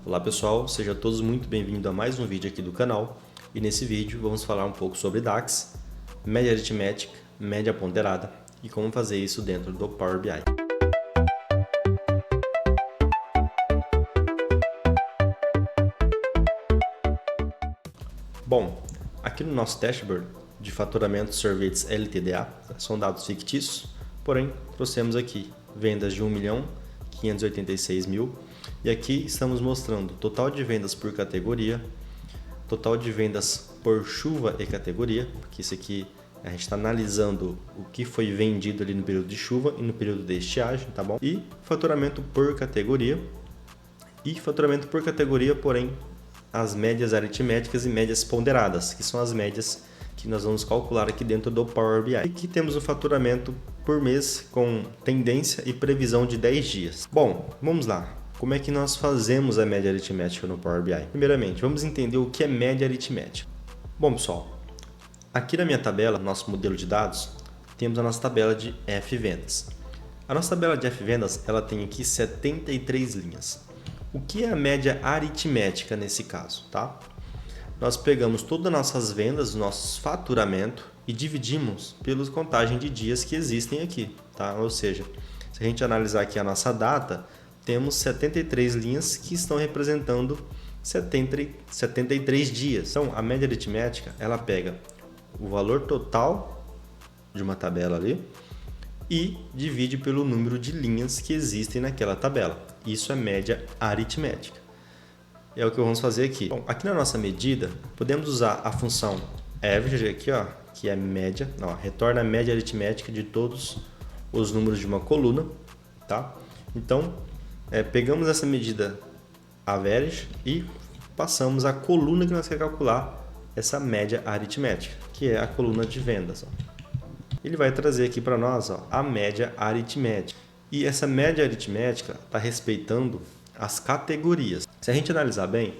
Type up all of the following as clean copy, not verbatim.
Olá pessoal, sejam todos muito bem-vindos a mais um vídeo aqui do canal e nesse vídeo vamos falar um pouco sobre DAX, média aritmética, média ponderada e como fazer isso dentro do Power BI. Bom, aqui no nosso dashboard de faturamento sorvetes LTDA, são dados fictícios, porém trouxemos aqui vendas de 1.586.000 e aqui estamos mostrando total de vendas por categoria, total de vendas por chuva e categoria, porque isso aqui a gente está analisando o que foi vendido ali no período de chuva e no período de estiagem, tá bom? E faturamento por categoria, porém as médias aritméticas e médias ponderadas, que são as médias que nós vamos calcular aqui dentro do Power BI. E aqui temos o faturamento por mês com tendência e previsão de 10 dias. Bom, vamos lá. Como é que nós fazemos a média aritmética no Power BI? Primeiramente, vamos entender o que é média aritmética. Bom, pessoal, aqui na minha tabela, nosso modelo de dados, temos a nossa tabela de F vendas. A nossa tabela de F vendas, ela tem aqui 73 linhas. O que é a média aritmética nesse caso, tá? Nós pegamos todas as nossas vendas, nosso faturamento e dividimos pelas contagem de dias que existem aqui, tá? Ou seja, se a gente analisar aqui a nossa data, temos 73 linhas que estão representando 73 dias. Então, a média aritmética, ela pega o valor total de uma tabela ali e divide pelo número de linhas que existem naquela tabela. Isso é média aritmética. É o que vamos fazer aqui. Bom, aqui na nossa medida, podemos usar a função average aqui, ó, que é média, ó, retorna a média aritmética de todos os números de uma coluna, tá? Então, pegamos essa medida average e passamos a coluna que nós queremos calcular essa média aritmética, que é a coluna de vendas. Ó. Ele vai trazer aqui para nós, ó, a média aritmética. E essa média aritmética está respeitando as categorias. Se a gente analisar bem,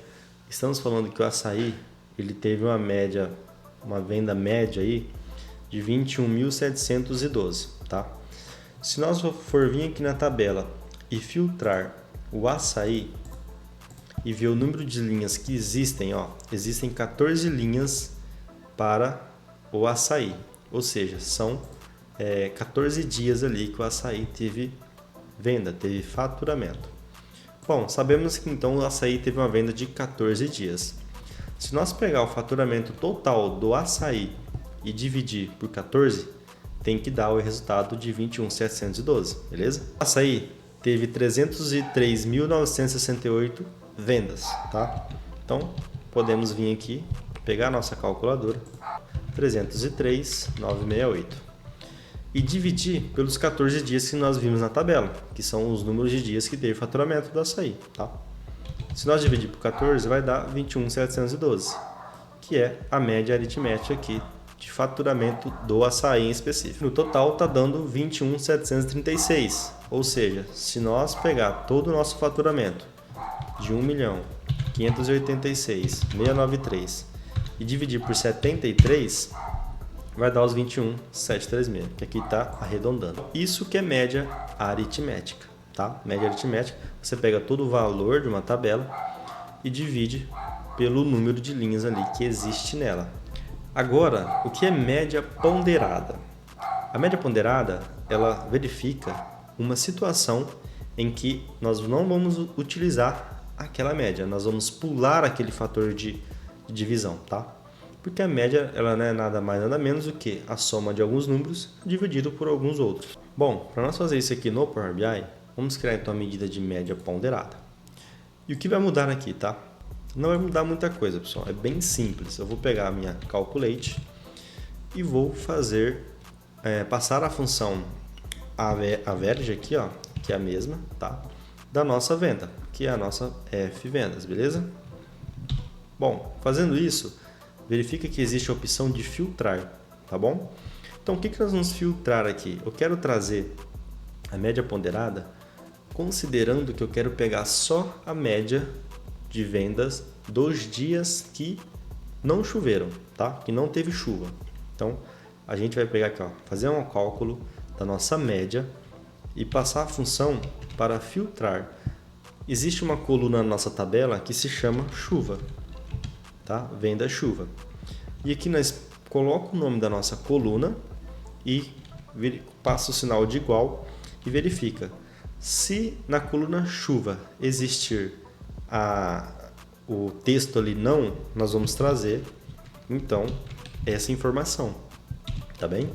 estamos falando que o açaí ele teve uma venda média aí de 21.712, tá? Se nós for vir aqui na tabela e filtrar o açaí e ver o número de linhas que existem, ó, existem 14 linhas para o açaí, ou seja, são 14 dias ali que o açaí teve venda, teve faturamento. Bom, sabemos que então o açaí teve uma venda de 14 dias. Se nós pegar o faturamento total do açaí e dividir por 14, tem que dar o resultado de 21.712, beleza? O açaí teve 303.968 vendas, tá? Então, podemos vir aqui, pegar a nossa calculadora, 303.968. E dividir pelos 14 dias que nós vimos na tabela, que são os números de dias que teve faturamento do açaí, tá? Se nós dividir por 14, vai dar 21.712, que é a média aritmética aqui de faturamento do açaí em específico. No total está dando 21.736, ou seja, se nós pegar todo o nosso faturamento de 1.586.693 e dividir por 73, vai dar os 21.736, que aqui está arredondando. Isso que é média aritmética, tá? Média aritmética, você pega todo o valor de uma tabela e divide pelo número de linhas ali que existe nela. Agora, o que é média ponderada? A média ponderada, ela verifica uma situação em que nós não vamos utilizar aquela média, nós vamos pular aquele fator de divisão, tá? Porque a média ela não é nada mais nada menos do que a soma de alguns números dividido por alguns outros. Bom, para nós fazer isso aqui no Power BI, vamos criar então a medida de média ponderada. E o que vai mudar aqui, tá? Não vai mudar muita coisa, pessoal. É bem simples. Eu vou pegar a minha calculate e vou fazer passar a função average aqui, ó, que é a mesma, tá? Da nossa venda, que é a nossa F vendas, beleza? Bom, fazendo isso, verifica que existe a opção de filtrar, tá bom? Então, o que nós vamos filtrar aqui? Eu quero trazer a média ponderada, considerando que eu quero pegar só a média de vendas dos dias que não choveram, tá? Que não teve chuva. Então, a gente vai pegar aqui, ó, fazer um cálculo da nossa média e passar a função para filtrar existe uma coluna na nossa tabela que se chama chuva, tá? Vem da chuva. E aqui nós colocamos o nome da nossa coluna e passa o sinal de igual e verifica. Se na coluna chuva existir o texto ali não, nós vamos trazer então essa informação, tá bem?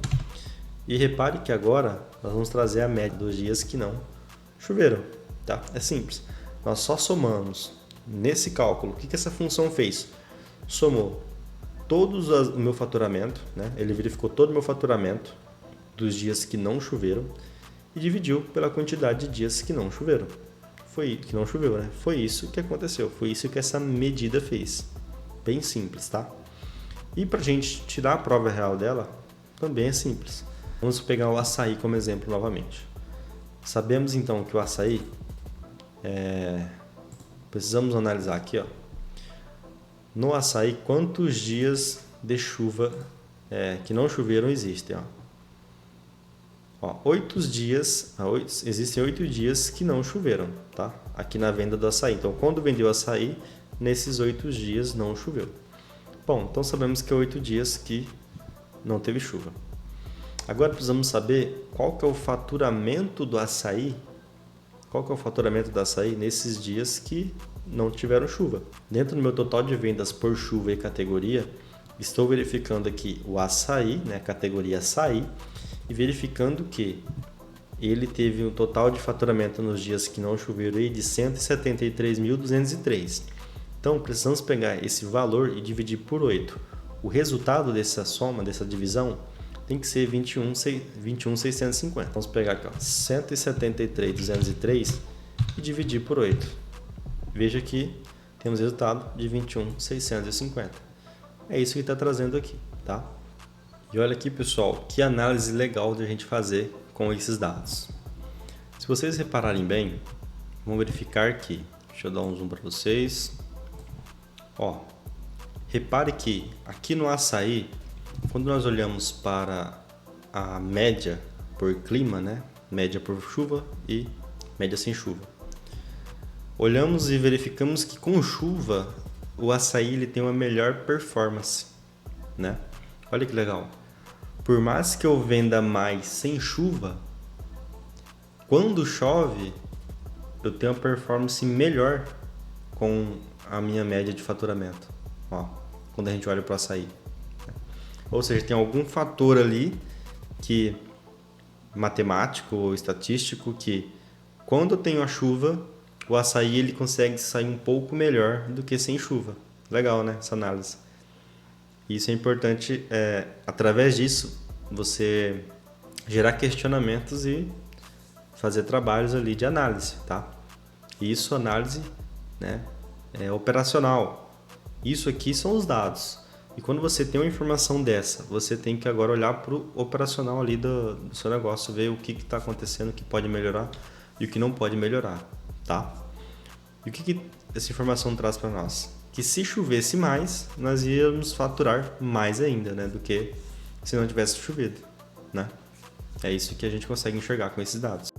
E repare que agora nós vamos trazer a média dos dias que não choveram, tá? É simples. Nós só somamos nesse cálculo. O que essa função fez? Somou todos o meu faturamento, né? Ele verificou todo o meu faturamento dos dias que não choveram e dividiu pela quantidade de dias que não choveram. Que não choveu, né? Foi isso que aconteceu. Foi isso que essa medida fez. Bem simples, tá? E para a gente tirar a prova real dela, também é simples. Vamos pegar o açaí como exemplo novamente. Sabemos então que o açaí, precisamos analisar aqui, ó. No açaí, quantos dias de chuva que não choveram existem? Ó, 8 dias, existem 8 dias que não choveram, tá? Aqui na venda do açaí. Então, quando vendeu açaí, nesses 8 dias não choveu. Bom, então sabemos que é 8 dias que não teve chuva. Agora precisamos saber qual que é o faturamento do açaí. Qual que é o faturamento do açaí nesses dias que não tiveram chuva. Dentro do meu total de vendas por chuva e categoria, estou verificando aqui o açaí, né, categoria açaí, e verificando que ele teve um total de faturamento nos dias que não choveram aí de 173.203. Então, precisamos pegar esse valor e dividir por 8. O resultado dessa soma, dessa divisão, tem que ser 21.650. Vamos pegar aqui, ó, 173.203 e dividir por 8. Veja que temos resultado de 21.650. É isso que está trazendo aqui, tá? E olha aqui, pessoal, que análise legal de a gente fazer com esses dados. Se vocês repararem bem, vamos verificar que, deixa eu dar um zoom para vocês. Ó, repare que aqui no açaí, quando nós olhamos para a média por clima, né? Média por chuva e média sem chuva. Olhamos e verificamos que com chuva o açaí ele tem uma melhor performance, né? Olha que legal. Por mais que eu venda mais sem chuva, quando chove eu tenho uma performance melhor com a minha média de faturamento. Ó, quando a gente olha para o açaí. Ou seja, tem algum fator ali que matemático ou estatístico que quando eu tenho a chuva, o açaí ele consegue sair um pouco melhor do que sem chuva. Legal, né? Essa análise. Isso é importante, através disso, você gerar questionamentos e fazer trabalhos ali de análise, tá? Isso, análise, né, operacional. Isso aqui são os dados. E quando você tem uma informação dessa, você tem que agora olhar para o operacional ali do seu negócio, ver o que está acontecendo, o que pode melhorar e o que não pode melhorar, tá? E o que essa informação traz para nós? Que se chovesse mais, nós íamos faturar mais ainda, né, do que se não tivesse chovido, né? É isso que a gente consegue enxergar com esses dados.